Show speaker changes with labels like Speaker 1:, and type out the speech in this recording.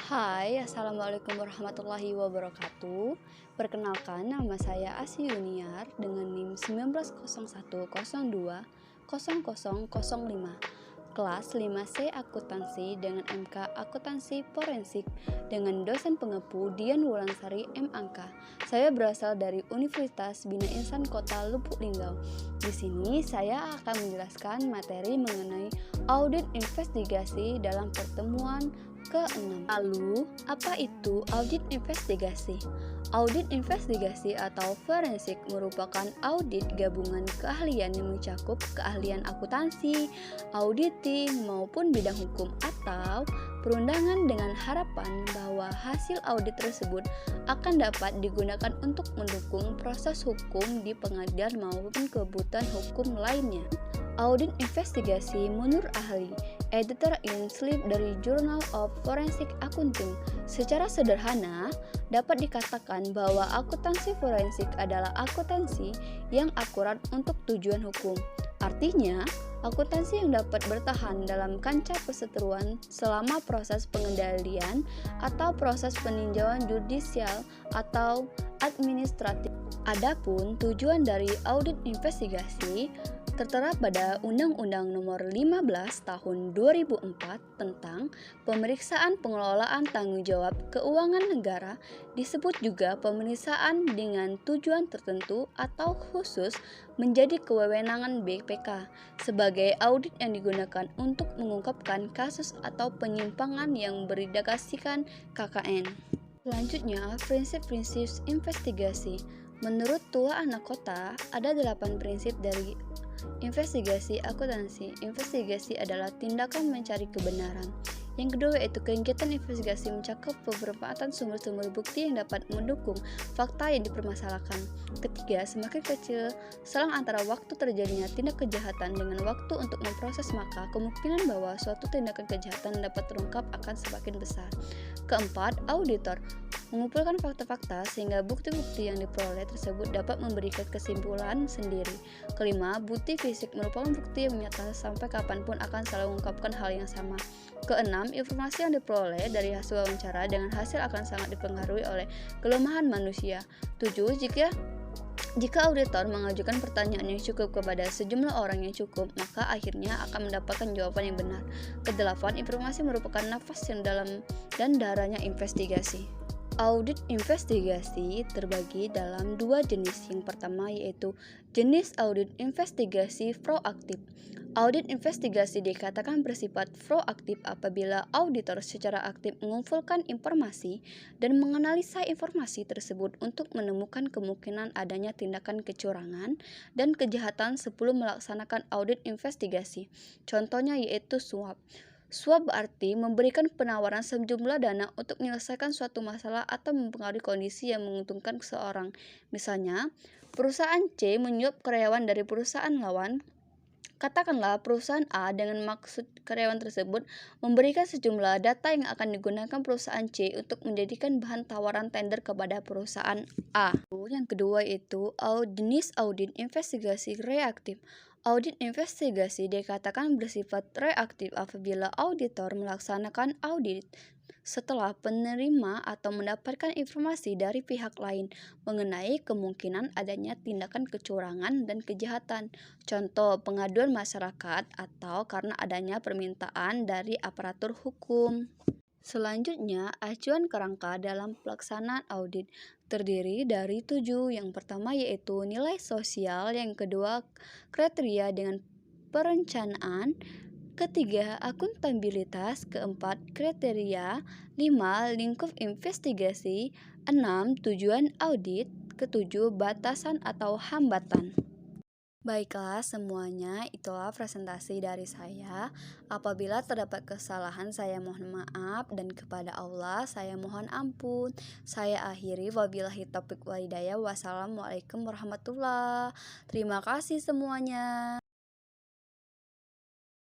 Speaker 1: Hai, Assalamualaikum warahmatullahi wabarakatuh. Perkenalkan, nama saya Asy Yuniar dengan NIM 1901020005, kelas 5C Akuntansi dengan MK Akuntansi Forensik dengan dosen pengepu Dian Wulansari M. Angka. Saya berasal dari Universitas Bina Insan Kota Lubuk Linggau. Di sini saya akan menjelaskan materi mengenai audit investigasi dalam pertemuan ke-6. Lalu, apa itu audit investigasi? Audit investigasi atau forensik merupakan audit gabungan keahlian yang mencakup keahlian akuntansi, auditing, maupun bidang hukum atau perundangan dengan harapan bahwa hasil audit tersebut akan dapat digunakan untuk mendukung proses hukum di pengadilan maupun kebutuhan hukum lainnya. Audit investigasi menurut ahli, editor in chief dari Journal of Forensic Accounting. Secara sederhana, dapat dikatakan bahwa akuntansi forensik adalah akuntansi yang akurat untuk tujuan hukum. Artinya, akuntansi yang dapat bertahan dalam kancah perseteruan selama proses pengendalian atau proses peninjauan judisial atau administratif. Adapun tujuan dari audit investigasi tertera pada Undang-Undang Nomor 15 Tahun 2004 tentang Pemeriksaan Pengelolaan Tanggung Jawab Keuangan Negara, disebut juga pemeriksaan dengan tujuan tertentu atau khusus menjadi kewenangan BPK sebagai audit yang digunakan untuk mengungkapkan kasus atau penyimpangan yang berdasarkan KKN. Selanjutnya, prinsip-prinsip investigasi. Menurut Tua Anak Kota, ada 8 prinsip dari investigasi akuntansi. Investigasi adalah tindakan mencari kebenaran. Yang kedua yaitu kegiatan investigasi mencakup pemanfaatan sumber-sumber bukti yang dapat mendukung fakta yang dipermasalahkan. Ketiga, semakin kecil selang antara waktu terjadinya tindak kejahatan dengan waktu untuk memproses, maka kemungkinan bahwa suatu tindakan kejahatan dapat terungkap akan semakin besar. Keempat, auditor mengumpulkan fakta-fakta sehingga bukti-bukti yang diperoleh tersebut dapat memberikan kesimpulan sendiri. Kelima, bukti fisik merupakan bukti yang nyata sampai kapanpun akan selalu mengungkapkan hal yang sama. Keenam, informasi yang diperoleh dari hasil wawancara dengan hasil akan sangat dipengaruhi oleh kelemahan manusia. 7. Jika auditor mengajukan pertanyaan yang cukup kepada sejumlah orang yang cukup, maka akhirnya akan mendapatkan jawaban yang benar. Kedelapan, informasi merupakan nafas yang dalam dan darahnya investigasi. Audit investigasi terbagi dalam dua jenis. Yang pertama yaitu jenis audit investigasi proaktif. Audit investigasi dikatakan bersifat proaktif apabila auditor secara aktif mengumpulkan informasi dan menganalisa informasi tersebut untuk menemukan kemungkinan adanya tindakan kecurangan dan kejahatan sebelum melaksanakan audit investigasi. Contohnya yaitu suap. Suap berarti memberikan penawaran sejumlah dana untuk menyelesaikan suatu masalah atau mempengaruhi kondisi yang menguntungkan seseorang. Misalnya, perusahaan C menyuap karyawan dari perusahaan lawan. Katakanlah perusahaan A dengan maksud karyawan tersebut memberikan sejumlah data yang akan digunakan perusahaan C untuk menjadikan bahan tawaran tender kepada perusahaan A. Yang kedua itu jenis audit investigasi reaktif. Audit investigasi dikatakan bersifat reaktif apabila auditor melaksanakan audit setelah penerima atau mendapatkan informasi dari pihak lain mengenai kemungkinan adanya tindakan kecurangan dan kejahatan. Contoh, pengaduan masyarakat atau karena adanya permintaan dari aparatur hukum. Selanjutnya, acuan kerangka dalam pelaksanaan audit terdiri dari 7. Yang pertama yaitu nilai sosial, yang kedua kriteria dengan perencanaan, ketiga akuntabilitas, keempat kriteria, 5 lingkup investigasi, 6 tujuan audit, ketujuh batasan atau hambatan. Baiklah semuanya, itulah presentasi dari saya. Apabila terdapat kesalahan, saya mohon maaf, dan kepada Allah saya mohon ampun. Saya akhiri, wabillahi taufiq wal hidayah. Wassalamualaikum warahmatullahi. Terima kasih semuanya.